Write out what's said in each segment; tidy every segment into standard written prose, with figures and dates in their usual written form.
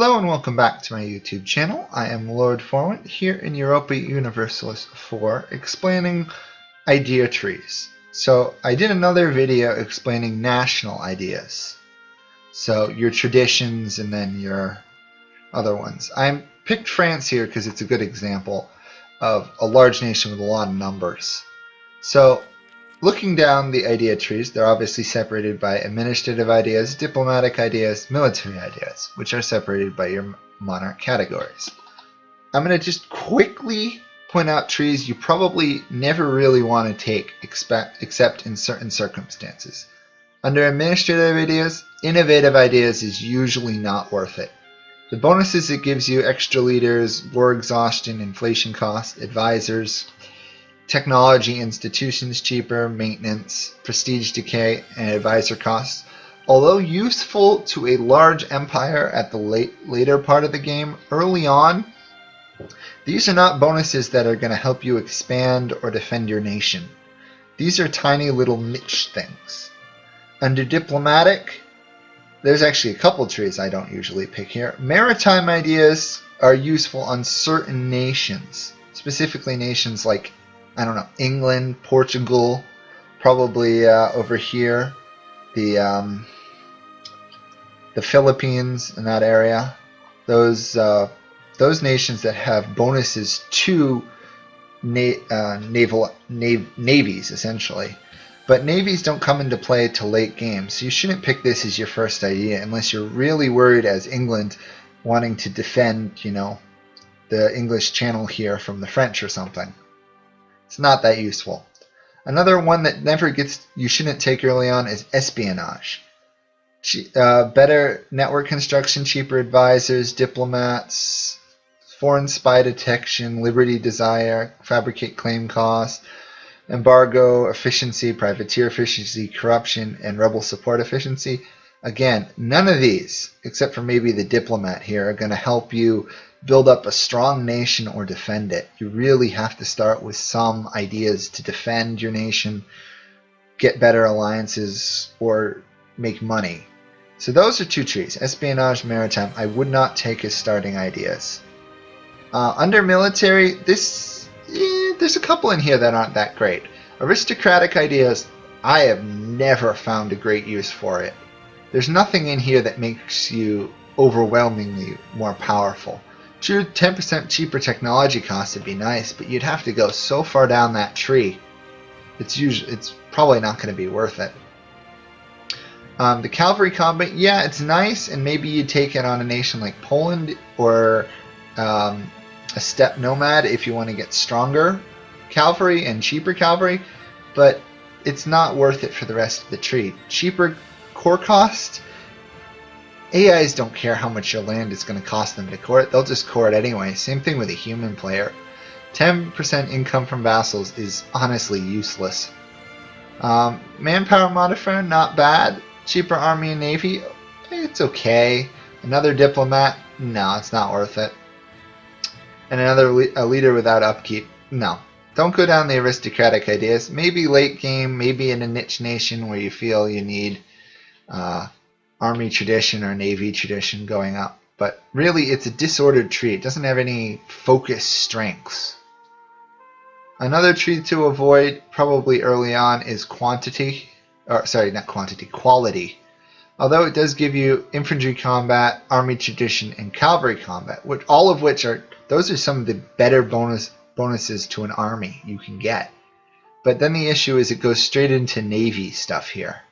Hello and welcome back to my YouTube channel. I am Lord Forwind here in Europa Universalis 4 explaining idea trees. So I did another video explaining national ideas. So your traditions and then your other ones. I picked France here because it's a good example of a large nation with a lot of numbers. So looking down the idea trees, they're obviously separated by administrative ideas, diplomatic ideas, military ideas, which are separated by your monarch categories. I'm going to just quickly point out trees you probably never really want to take except in certain circumstances. Under administrative ideas, innovative ideas is usually not worth it. The bonuses it gives you: extra leaders, war exhaustion, inflation cost, advisors, technology institutions cheaper, maintenance, prestige decay, and advisor costs. Although useful to a large empire at the later part of the game, early on, these are not bonuses that are going to help you expand or defend your nation. These are tiny little niche things. Under diplomatic, there's actually a couple trees I don't usually pick here. Maritime ideas are useful on certain nations, specifically nations like, I don't know, England, Portugal, probably over here, the Philippines in that area. Those nations that have bonuses to navies essentially, but navies don't come into play till late game. So you shouldn't pick this as your first idea unless you're really worried, as England, wanting to defend, you know, the English Channel here from the French or something. It's not that useful. Another one that you shouldn't take early on is espionage. Better network construction, cheaper advisors, diplomats, foreign spy detection, liberty desire, fabricate claim costs, embargo efficiency, privateer efficiency, corruption, and rebel support efficiency. Again, none of these, except for maybe the diplomat here, are going to help you build up a strong nation or defend it. You really have to start with some ideas to defend your nation, get better alliances, or make money. So those are two trees: espionage, maritime. I would not take as starting ideas. Under military, there's a couple in here that aren't that great. Aristocratic ideas, I have never found a great use for it. There's nothing in here that makes you overwhelmingly more powerful. Sure, 10% cheaper technology costs would be nice, but you'd have to go so far down that tree. It's probably not going to be worth it. The cavalry combat, yeah, it's nice, and maybe you take it on a nation like Poland or a steppe nomad if you want to get stronger cavalry and cheaper cavalry, but it's not worth it for the rest of the tree. Cheaper core cost. AIs don't care how much your land is going to cost them to core it. They'll just core it anyway. Same thing with a human player. 10% income from vassals is honestly useless. Manpower modifier, not bad. Cheaper army and navy, it's okay. Another diplomat, no, it's not worth it. And a leader without upkeep, no. Don't go down the aristocratic ideas. Maybe late game, maybe in a niche nation where you feel you need army tradition or navy tradition going up, but really it's a disordered tree. It doesn't have any focus strengths. Another tree to avoid probably early on is quality. Although it does give you infantry combat, army tradition, and cavalry combat, all of which are some of the better bonuses to an army you can get. But then the issue is it goes straight into navy stuff here.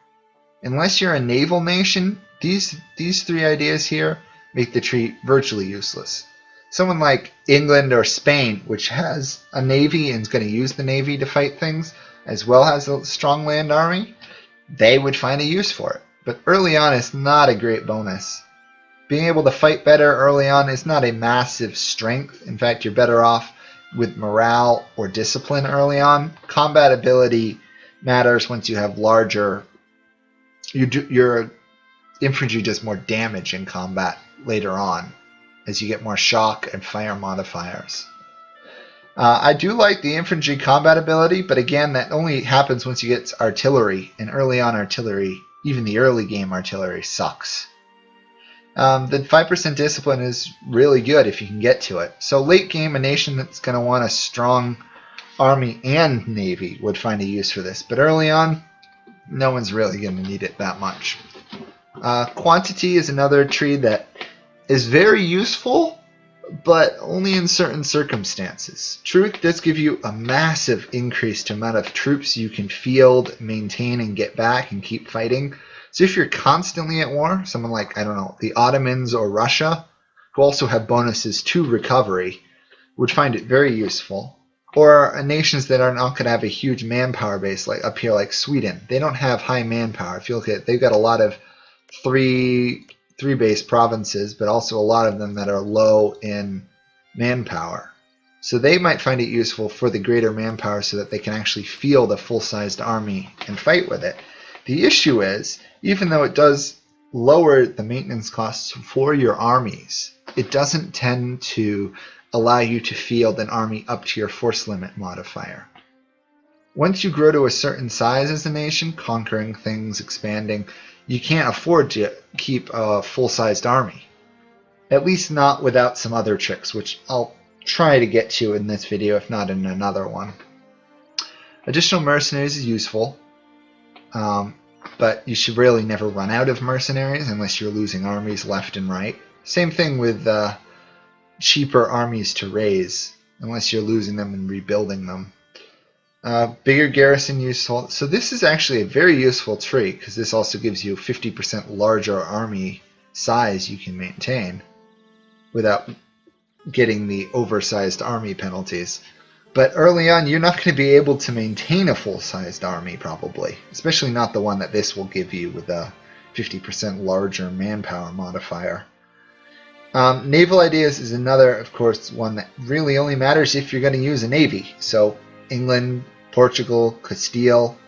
Unless you're a naval nation, these three ideas here make the tree virtually useless. Someone like England or Spain, which has a navy and is going to use the navy to fight things, as well as a strong land army, they would find a use for it. But early on, it's not a great bonus. Being able to fight better early on is not a massive strength. In fact, you're better off with morale or discipline early on. Combat ability matters once you have larger. Your infantry does more damage in combat later on as you get more shock and fire modifiers. I do like the infantry combat ability, but again, that only happens once you get artillery, and early on artillery, even the early game artillery, sucks. then 5% discipline is really good if you can get to it. So late game, a nation that's going to want a strong army and navy would find a use for this. But early on, no one's really going to need it that much. Quantity is another tree that is very useful, but only in certain circumstances. Truth does give you a massive increase to amount of troops you can field, maintain, and get back and keep fighting. So if you're constantly at war, someone like, I don't know, the Ottomans or Russia, who also have bonuses to recovery, would find it very useful. Or nations that are not going to have a huge manpower base, like up here, like Sweden. They don't have high manpower. If you look at it, they've got a lot of three-base provinces, but also a lot of them that are low in manpower. So they might find it useful for the greater manpower so that they can actually field a full-sized army and fight with it. The issue is, even though it does lower the maintenance costs for your armies, it doesn't tend to allow you to field an army up to your force limit modifier. Once you grow to a certain size as a nation, conquering things, expanding, you can't afford to keep a full-sized army. At least not without some other tricks, which I'll try to get to in this video, if not in another one. Additional mercenaries is useful, but you should really never run out of mercenaries unless you're losing armies left and right. Same thing with cheaper armies to raise, unless you're losing them and rebuilding them. Bigger garrison useful. So this is actually a very useful tree because this also gives you 50% larger army size you can maintain without getting the oversized army penalties. But early on, you're not going to be able to maintain a full-sized army probably, especially not the one that this will give you with a 50% larger manpower modifier. Naval Ideas is another, of course, one that really only matters if you're going to use a navy. So England, Portugal, Castile,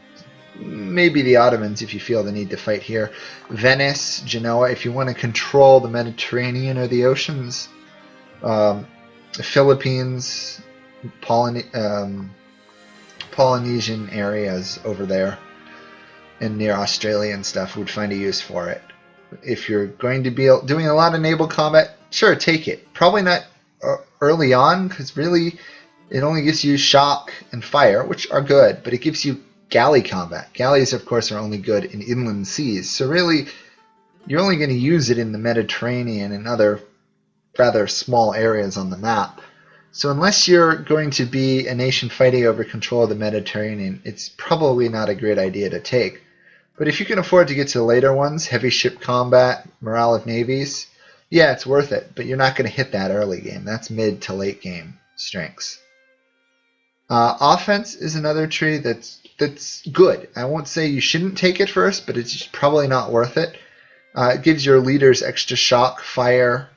maybe the Ottomans if you feel the need to fight here, Venice, Genoa if you want to control the Mediterranean or the oceans, the Philippines, Polynesian areas over there and near Australia and stuff would find a use for it. If you're going to be doing a lot of naval combat, sure, take it. Probably not early on, because really it only gives you shock and fire, which are good, but it gives you galley combat. Galleys, of course, are only good in inland seas, so really you're only going to use it in the Mediterranean and other rather small areas on the map. So unless you're going to be a nation fighting over control of the Mediterranean, it's probably not a great idea to take. But if you can afford to get to the later ones, heavy ship combat, morale of navies, yeah, it's worth it, but you're not going to hit that early game. That's mid to late game strengths. Offense is another tree that's good. I won't say you shouldn't take it first, but it's probably not worth it. It gives your leaders extra shock, fire.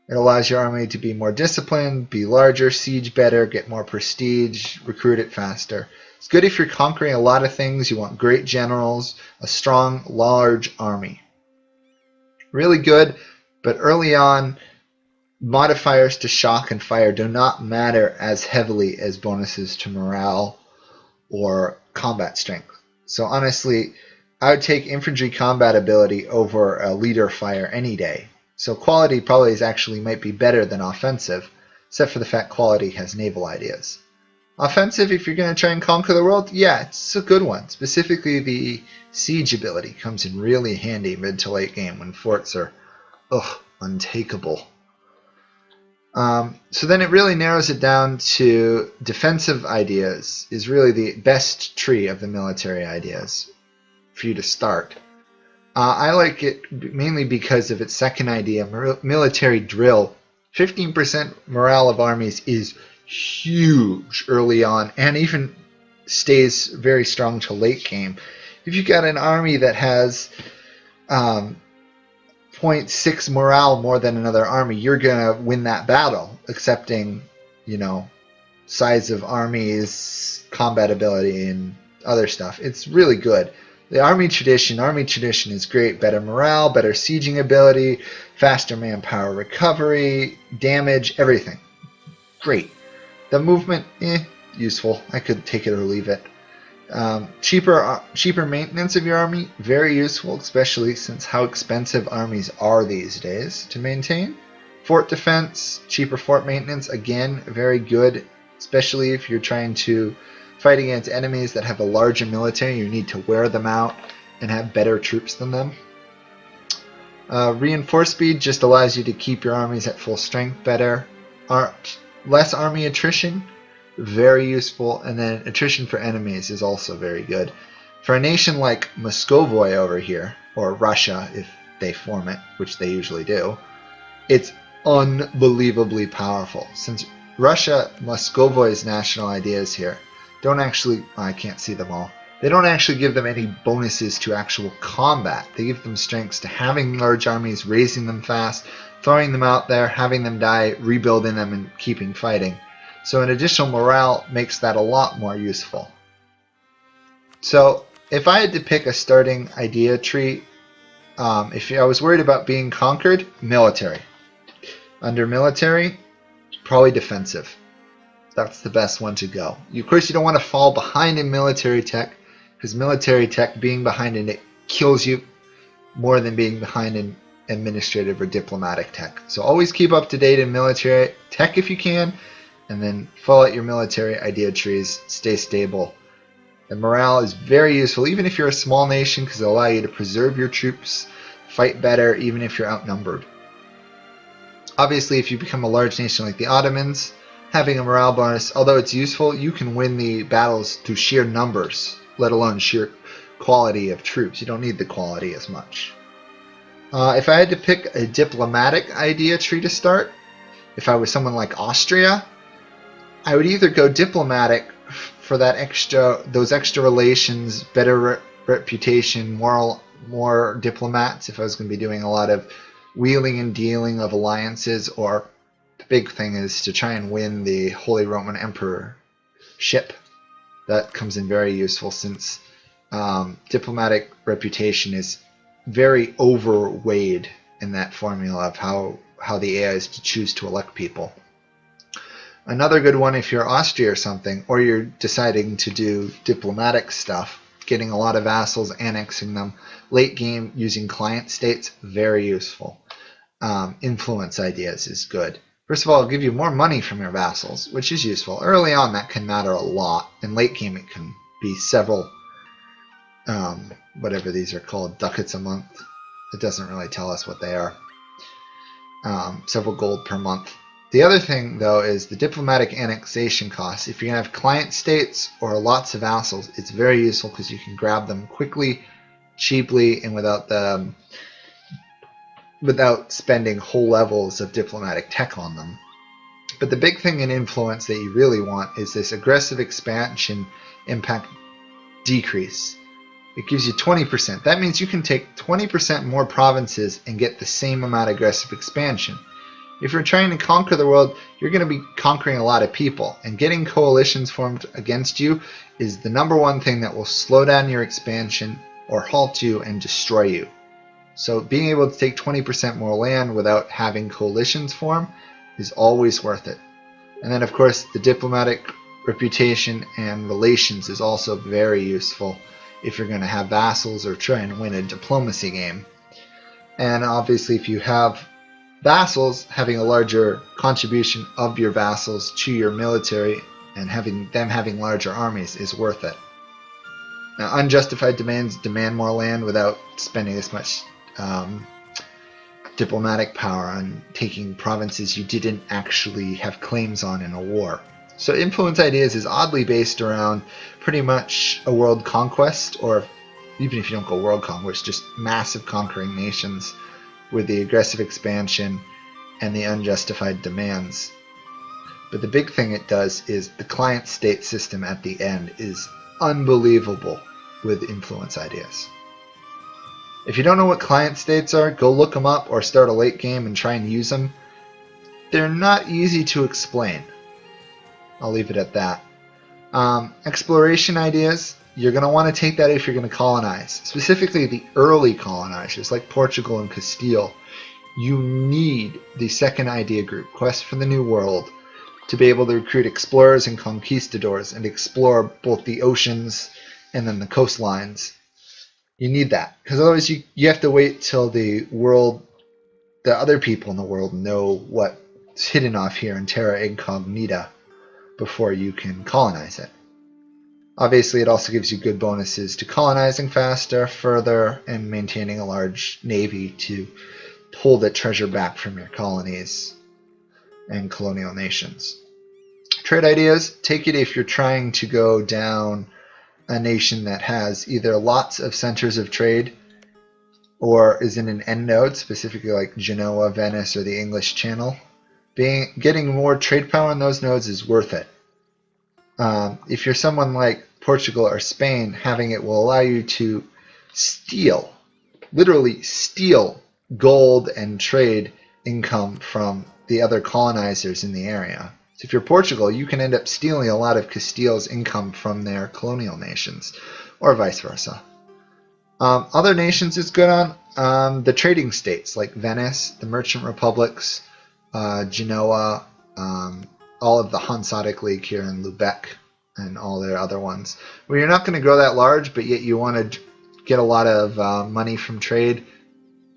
It allows your army to be more disciplined, be larger, siege better, get more prestige, recruit it faster. It's good if you're conquering a lot of things. You want great generals, a strong, large army. Really good, but early on, modifiers to shock and fire do not matter as heavily as bonuses to morale or combat strength. So honestly, I would take infantry combat ability over a leader fire any day. So quality probably might be better than offensive, except for the fact quality has naval ideas. Offensive, if you're going to try and conquer the world, yeah, it's a good one. Specifically, the siege ability comes in really handy mid to late game when forts are untakeable. So then it really narrows it down to defensive ideas is really the best tree of the military ideas for you to start. I like it mainly because of its second idea, military drill. 15% morale of armies is huge early on and even stays very strong to late game. If you've got an army that has 0.6 morale more than another army, you're going to win that battle, accepting, size of armies, combat ability, and other stuff. It's really good. The army tradition is great. Better morale, better sieging ability, faster manpower recovery, damage, everything. Great. The movement, useful. I could take it or leave it. Cheaper maintenance of your army, very useful, especially since how expensive armies are these days to maintain. Fort defense, cheaper fort maintenance, again, very good, especially if you're trying to fight against enemies that have a larger military. You need to wear them out and have better troops than them. Reinforce speed just allows you to keep your armies at full strength better. Less army attrition, very useful, and then attrition for enemies is also very good. For a nation like Muscovy over here, or Russia if they form it, which they usually do, it's unbelievably powerful. Since Russia, Muscovy's national ideas here don't actually, I can't see them all, they don't actually give them any bonuses to actual combat. They give them strengths to having large armies, raising them fast, throwing them out there, having them die, rebuilding them, and keeping fighting. So an additional morale makes that a lot more useful. So if I had to pick a starting idea tree, if I was worried about being conquered, military. Under military, probably defensive. That's the best one to go. Of course, you don't want to fall behind in military tech, because military tech, being behind in it, kills you more than being behind in administrative or diplomatic tech. So always keep up to date in military tech if you can, and then follow out your military idea trees, stay stable. The morale is very useful, even if you're a small nation, because it'll allow you to preserve your troops, fight better, even if you're outnumbered. Obviously, if you become a large nation like the Ottomans, having a morale bonus, although it's useful, you can win the battles through sheer numbers, let alone sheer quality of troops. You don't need the quality as much. If I had to pick a diplomatic idea tree to start, if I was someone like Austria, I would either go diplomatic for those extra relations, better reputation, more diplomats, if I was going to be doing a lot of wheeling and dealing of alliances, or the big thing is to try and win the Holy Roman Emperorship. That comes in very useful, since diplomatic reputation is very overweighed in that formula of how the AI is to choose to elect people. Another good one, if you're Austria or something, or you're deciding to do diplomatic stuff, getting a lot of vassals, annexing them, late game using client states, very useful. Influence ideas is good. First of all, it'll give you more money from your vassals, which is useful. Early on, that can matter a lot. In late game, it can be several, whatever these are called, ducats a month. It doesn't really tell us what they are. Several gold per month. The other thing, though, is the diplomatic annexation costs. If you're going to have client states or lots of vassals, it's very useful because you can grab them quickly, cheaply, and without spending whole levels of diplomatic tech on them. But the big thing in influence that you really want is this aggressive expansion impact decrease. It gives you 20%. That means you can take 20% more provinces and get the same amount of aggressive expansion. If you're trying to conquer the world, you're going to be conquering a lot of people, and getting coalitions formed against you is the number one thing that will slow down your expansion or halt you and destroy you. So being able to take 20% more land without having coalitions form is always worth it. And then, of course, the diplomatic reputation and relations is also very useful if you're going to have vassals or try and win a diplomacy game. And obviously, if you have vassals, having a larger contribution of your vassals to your military and having larger armies is worth it. Now, unjustified demands demand more land without spending as much diplomatic power on taking provinces you didn't actually have claims on in a war. So influence ideas is oddly based around pretty much a world conquest, or even if you don't go world conquest, just massive conquering nations with the aggressive expansion and the unjustified demands. But the big thing it does is the client state system at the end is unbelievable with influence ideas. If you don't know what client states are, go look them up or start a late game and try and use them. They're not easy to explain. I'll leave it at that. Exploration ideas, you're going to want to take that if you're going to colonize. Specifically the early colonizers like Portugal and Castile. You need the second idea group, Quest for the New World, to be able to recruit explorers and conquistadors and explore both the oceans and then the coastlines. You need that, because otherwise you have to wait till the other people in the world know what's hidden off here in Terra Incognita before you can colonize it. Obviously, it also gives you good bonuses to colonizing faster, further, and maintaining a large navy to pull the treasure back from your colonies and colonial nations. Trade ideas, take it if you're trying to go down a nation that has either lots of centers of trade or is in an end node, specifically like Genoa, Venice, or the English Channel. Getting more trade power in those nodes is worth it. If you're someone like Portugal or Spain, having it will allow you to steal, literally steal, gold and trade income from the other colonizers in the area. So if you're Portugal, you can end up stealing a lot of Castile's income from their colonial nations, or vice versa. Other nations it's good on the trading states like Venice, the merchant republics, Genoa, all of the Hanseatic League here in Lubeck, and all their other ones, where you're not going to grow that large, but yet you want to get a lot of money from trade.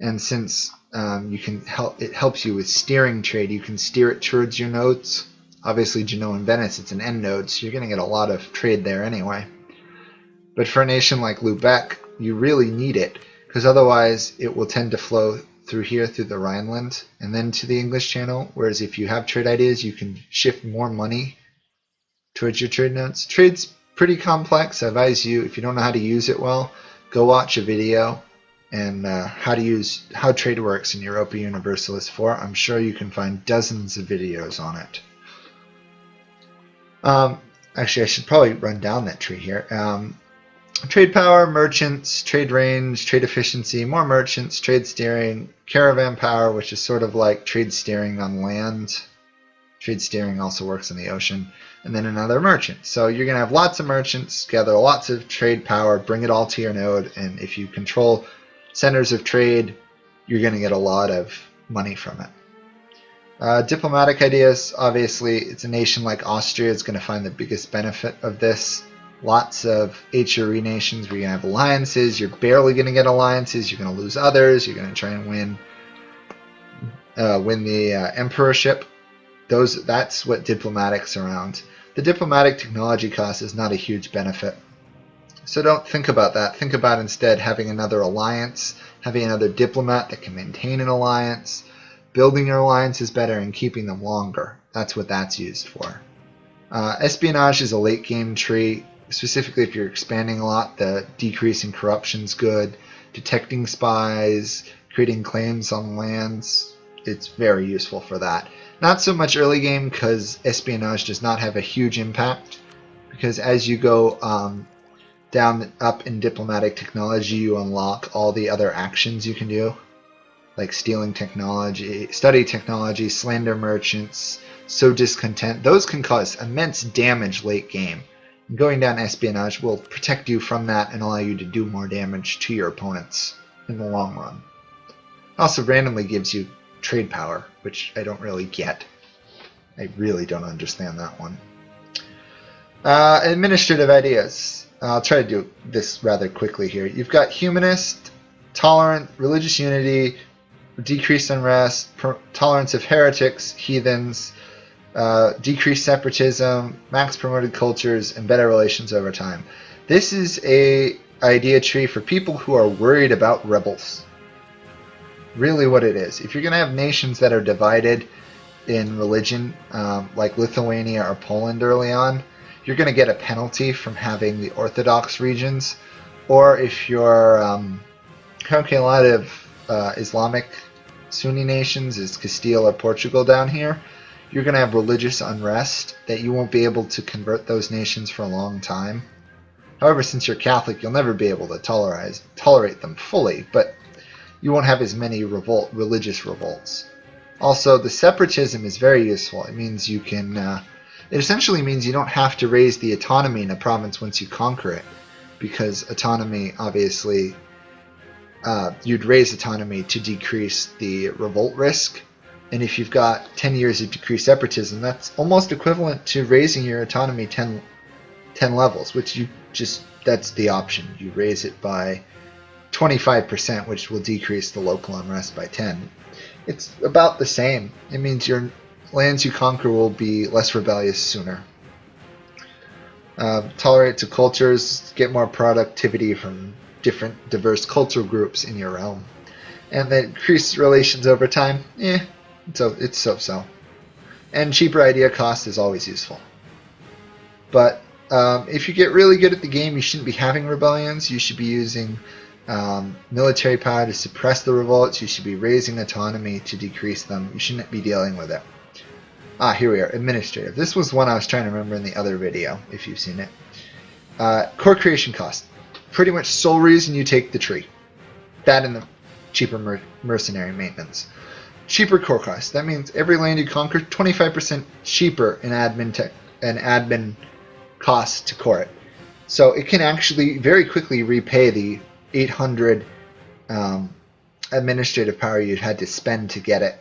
And since it helps you with steering trade, you can steer it towards your nodes. Obviously, Genoa and Venice, it's an end node, so you're going to get a lot of trade there anyway. But for a nation like Lubeck, you really need it, because otherwise it will tend to flow through here, through the Rhineland, and then to the English Channel, whereas if you have trade ideas, you can shift more money towards your trade nodes. Trade's pretty complex. I advise you, if you don't know how to use it well, go watch a video and how trade works in Europa Universalis 4. I'm sure you can find dozens of videos on it. Actually, I should probably run down that tree here. Trade power, merchants, trade range, trade efficiency, more merchants, trade steering, caravan power, which is sort of like trade steering on land. Trade steering also works in the ocean. And then another merchant. So you're going to have lots of merchants, gather lots of trade power, bring it all to your node, and if you control centers of trade, you're going to get a lot of money from it. Diplomatic ideas, obviously, it's a nation like Austria is going to find the biggest benefit of this. Lots of HRE nations where you're going to have alliances. You're barely going to get alliances. You're going to lose others. You're going to try and win the emperorship. That's what diplomatic's around. The diplomatic technology cost is not a huge benefit. So don't think about that. Think about instead having another alliance, having another diplomat that can maintain an alliance, building your alliances better and keeping them longer. That's what that's used for. Espionage is a late game tree. Specifically if you're expanding a lot, the decrease in corruption is good. Detecting spies, creating claims on lands, it's very useful for that. Not so much early game because espionage does not have a huge impact, because as you go up in diplomatic technology, you unlock all the other actions you can do, like stealing technology, study technology, slander merchants, sow discontent. Those can cause immense damage late game. And going down espionage will protect you from that and allow you to do more damage to your opponents in the long run. It also randomly gives you trade power, which I don't really get. I really don't understand that one. Administrative ideas. I'll try to do this rather quickly here. You've got humanist, tolerant, religious unity, decreased unrest, tolerance of heretics, heathens, decreased separatism, max promoted cultures, and better relations over time. This is a idea tree for people who are worried about rebels. Really what it is. If you're going to have nations that are divided in religion, like Lithuania or Poland early on, you're going to get a penalty from having the Orthodox regions. Or if you're a lot of Islamic Sunni nations, is Castile or Portugal down here, you're going to have religious unrest that you won't be able to convert those nations for a long time. However, since you're Catholic, you'll never be able to tolerate them fully, but you won't have as many religious revolts. Also, the separatism is very useful. It means you can. It essentially means you don't have to raise the autonomy in a province once you conquer it, because autonomy, obviously, you'd raise autonomy to decrease the revolt risk. And if you've got 10 years of decreased separatism, that's almost equivalent to raising your autonomy 10 levels, which that's the option. You raise it by 25%, which will decrease the local unrest by 10. It's about the same. It means your lands you conquer will be less rebellious sooner. Tolerate to cultures, get more productivity from different diverse cultural groups in your realm. And then increase relations over time, it's so-so. And cheaper idea cost is always useful. But if you get really good at the game, you shouldn't be having rebellions. You should be using military power to suppress the revolts. You should be raising autonomy to decrease them. You shouldn't be dealing with it. Here we are, administrative. This was one I was trying to remember in the other video, if you've seen it. Core creation cost. Pretty much sole reason you take the tree. That and the cheaper mercenary maintenance. Cheaper core cost. That means every land you conquer, 25% cheaper in admin costs to core it. So it can actually very quickly repay the 800 administrative power you had to spend to get it.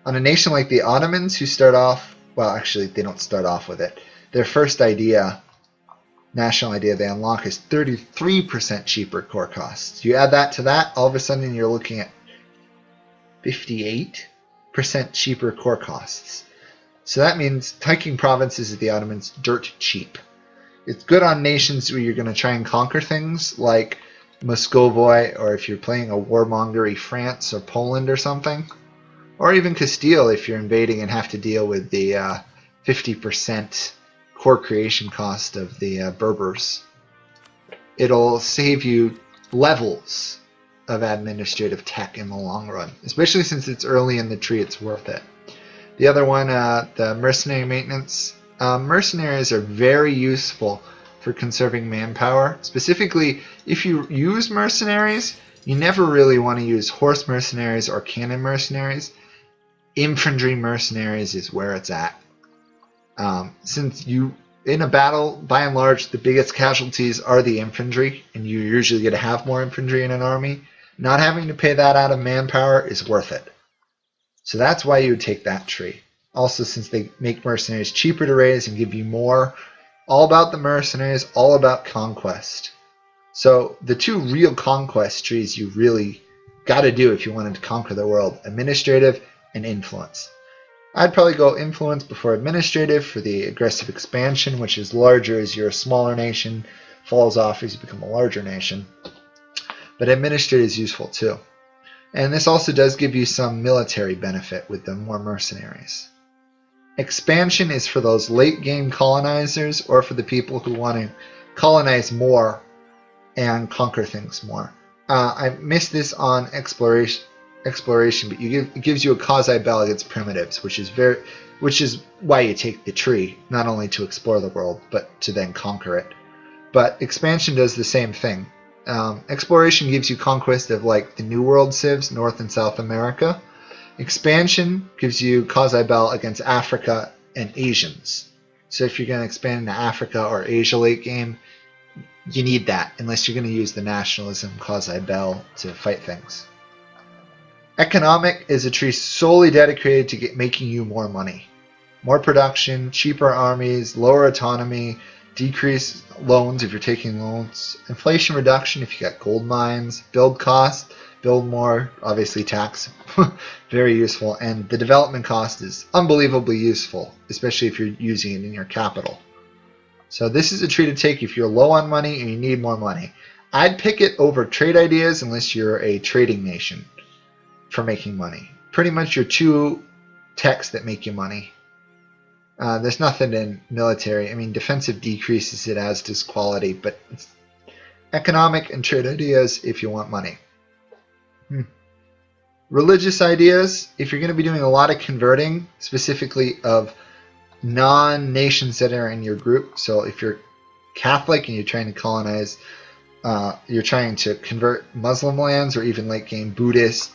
On a nation like the Ottomans, who start off, well, actually, they don't start off with it. Their first idea, national idea they unlock, is 33% cheaper core costs. You add that to that, all of a sudden you're looking at 58% cheaper core costs. So that means taking provinces of the Ottomans dirt cheap. It's good on nations where you're going to try and conquer things like Muscovy, or if you're playing a warmongery France or Poland or something. Or even Castile if you're invading and have to deal with the 50% core creation cost of the Berbers. It'll save you levels of administrative tech in the long run. Especially since it's early in the tree, it's worth it. The other one, the Mercenary Maintenance. Mercenaries are very useful for conserving manpower. Specifically, if you use mercenaries, you never really want to use horse mercenaries or cannon mercenaries. Infantry mercenaries is where it's at. Since in a battle, by and large, the biggest casualties are the infantry, and you're usually going to have more infantry in an army. Not having to pay that out of manpower is worth it. So that's why you would take that tree. Also, since they make mercenaries cheaper to raise and give you more, all about the mercenaries, all about conquest. So the two real conquest trees you really got to do if you wanted to conquer the world: administrative and influence. I'd probably go influence before administrative for the aggressive expansion, which is larger as you're a smaller nation, falls off as you become a larger nation. But administrative is useful too. And this also does give you some military benefit with the more mercenaries. Expansion is for those late game colonizers, or for the people who want to colonize more and conquer things more. I missed this on exploration, but it gives you a quasi-bell against primitives, which is why you take the tree, not only to explore the world, but to then conquer it. But expansion does the same thing. Exploration gives you conquest of like the New World civs, North and South America. Expansion gives you quasi-bell against Africa and Asians. So if you're going to expand into Africa or Asia late game, you need that, unless you're going to use the nationalism quasi-bell to fight things. Economic is a tree solely dedicated to making you more money. More production, cheaper armies, lower autonomy, decrease loans if you're taking loans, inflation reduction if you got gold mines, build cost, build more, obviously tax, very useful, and the development cost is unbelievably useful, especially if you're using it in your capital. So this is a tree to take if you're low on money and you need more money. I'd pick it over trade ideas unless you're a trading nation for making money. Pretty much your two techs that make you money. There's nothing in military. I mean, defensive decreases it, as does quality, but it's economic and trade ideas if you want money. Religious ideas, if you're going to be doing a lot of converting, specifically of non-nations that are in your group. So if you're Catholic and you're trying to colonize, you're trying to convert Muslim lands, or even late game Buddhists,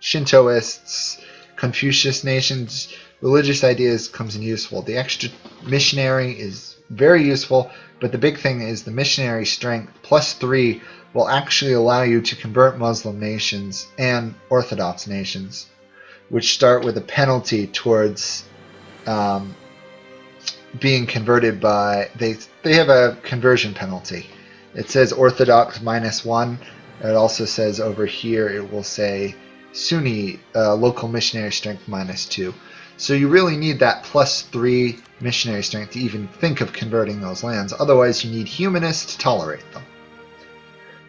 Shintoists, Confucius nations, religious ideas comes in useful. The extra missionary is very useful, but the big thing is the missionary strength +3 will actually allow you to convert Muslim nations and Orthodox nations, which start with a penalty towards being converted by, they have a conversion penalty. It says Orthodox -1. It also says over here, it will say Sunni local missionary strength -2. So you really need that +3 missionary strength to even think of converting those lands. Otherwise, you need humanists to tolerate them.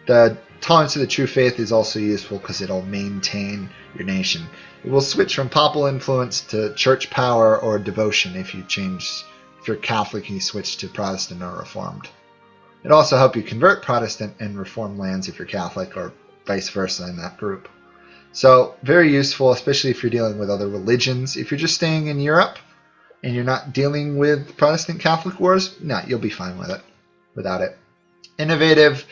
The tolerance of the true faith is also useful because it'll maintain your nation. It will switch from papal influence to church power or devotion if you're Catholic and you switch to Protestant or Reformed. It also helps you convert Protestant and Reformed lands if you're Catholic, or vice versa in that group. So very useful, especially if you're dealing with other religions. If you're just staying in Europe and you're not dealing with Protestant Catholic wars, no, you'll be fine with it, without it. Innovative,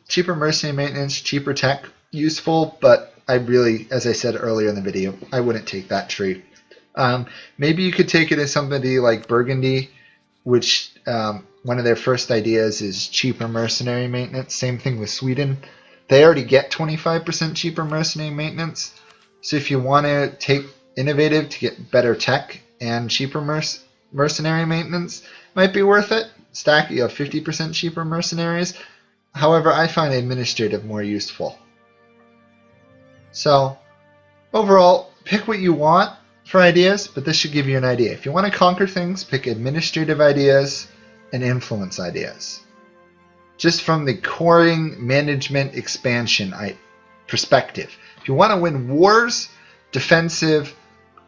cheaper mercenary maintenance, cheaper tech, useful, but I really, as I said earlier in the video, I wouldn't take that tree. Maybe you could take it as somebody like Burgundy, which one of their first ideas is cheaper mercenary maintenance. Same thing with Sweden. They already get 25% cheaper mercenary maintenance. So if you want to take innovative to get better tech and cheaper mercenary maintenance, might be worth it. Stack, you have 50% cheaper mercenaries. However, I find administrative more useful. So overall, pick what you want for ideas, but this should give you an idea. If you want to conquer things, pick administrative ideas and influence ideas. Just from the coring, management, expansion perspective. If you want to win wars, defensive,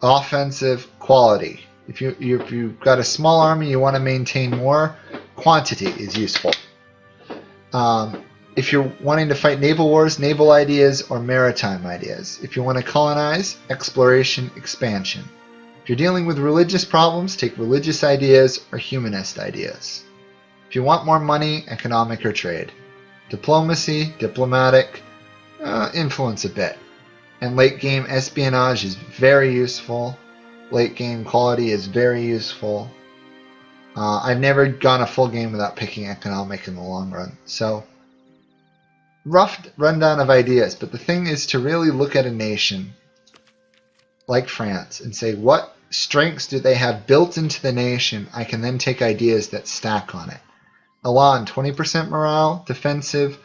offensive, quality. If you've got a small army, you want to maintain more, quantity is useful. If you're wanting to fight naval wars, naval ideas or maritime ideas. If you want to colonize, exploration, expansion. If you're dealing with religious problems, take religious ideas or humanist ideas. If you want more money, economic or trade. Diplomacy, diplomatic, influence a bit. And late game espionage is very useful. Late game quality is very useful. I've never gone a full game without picking economic in the long run. So, rough rundown of ideas, but the thing is to really look at a nation like France and say, what strengths do they have built into the nation? I can then take ideas that stack on it. Elan, 20% morale, defensive,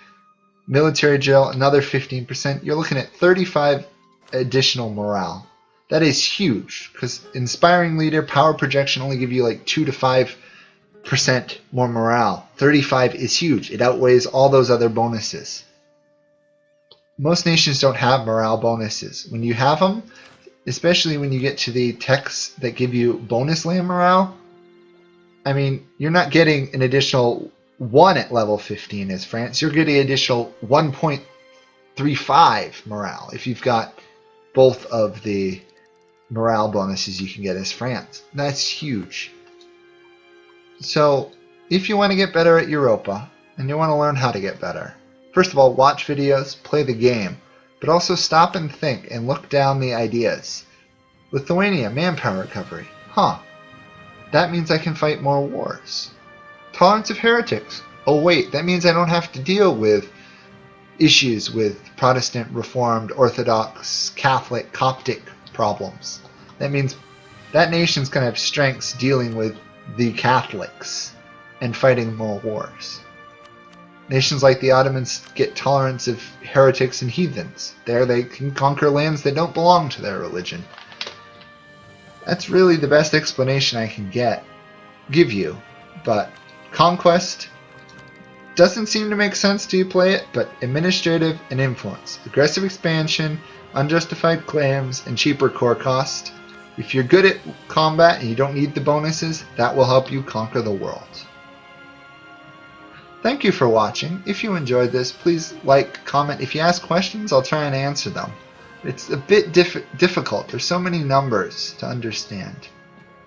military drill, another 15%. You're looking at 35 additional morale. That is huge, because inspiring leader, power projection only give you like 2 to 5% more morale. 35 is huge. It outweighs all those other bonuses. Most nations don't have morale bonuses. When you have them, especially when you get to the techs that give you bonus land morale, I mean, you're not getting an additional 1 at level 15 as France. You're getting additional 1.35 morale if you've got both of the morale bonuses you can get as France. That's huge. So if you want to get better at Europa and you want to learn how to get better, first of all, watch videos, play the game, but also stop and think and look down the ideas. Lithuania, manpower recovery. That means I can fight more wars. Tolerance of heretics. Oh wait, that means I don't have to deal with issues with Protestant, Reformed, Orthodox, Catholic, Coptic problems. That means that nation's going to have strengths dealing with the Catholics and fighting more wars. Nations like the Ottomans get tolerance of heretics and heathens. There they can conquer lands that don't belong to their religion. That's really the best explanation I can give you. But conquest doesn't seem to make sense till you play it, but administrative and influence. Aggressive expansion, unjustified claims, and cheaper core cost. If you're good at combat and you don't need the bonuses, that will help you conquer the world. Thank you for watching. If you enjoyed this, please like, comment. If you ask questions, I'll try and answer them. It's a bit difficult. There's so many numbers to understand.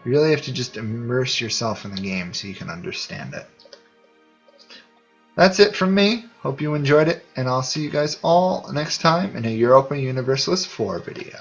You really have to just immerse yourself in the game so you can understand it. That's it from me. Hope you enjoyed it, and I'll see you guys all next time in a Europa Universalis 4 video.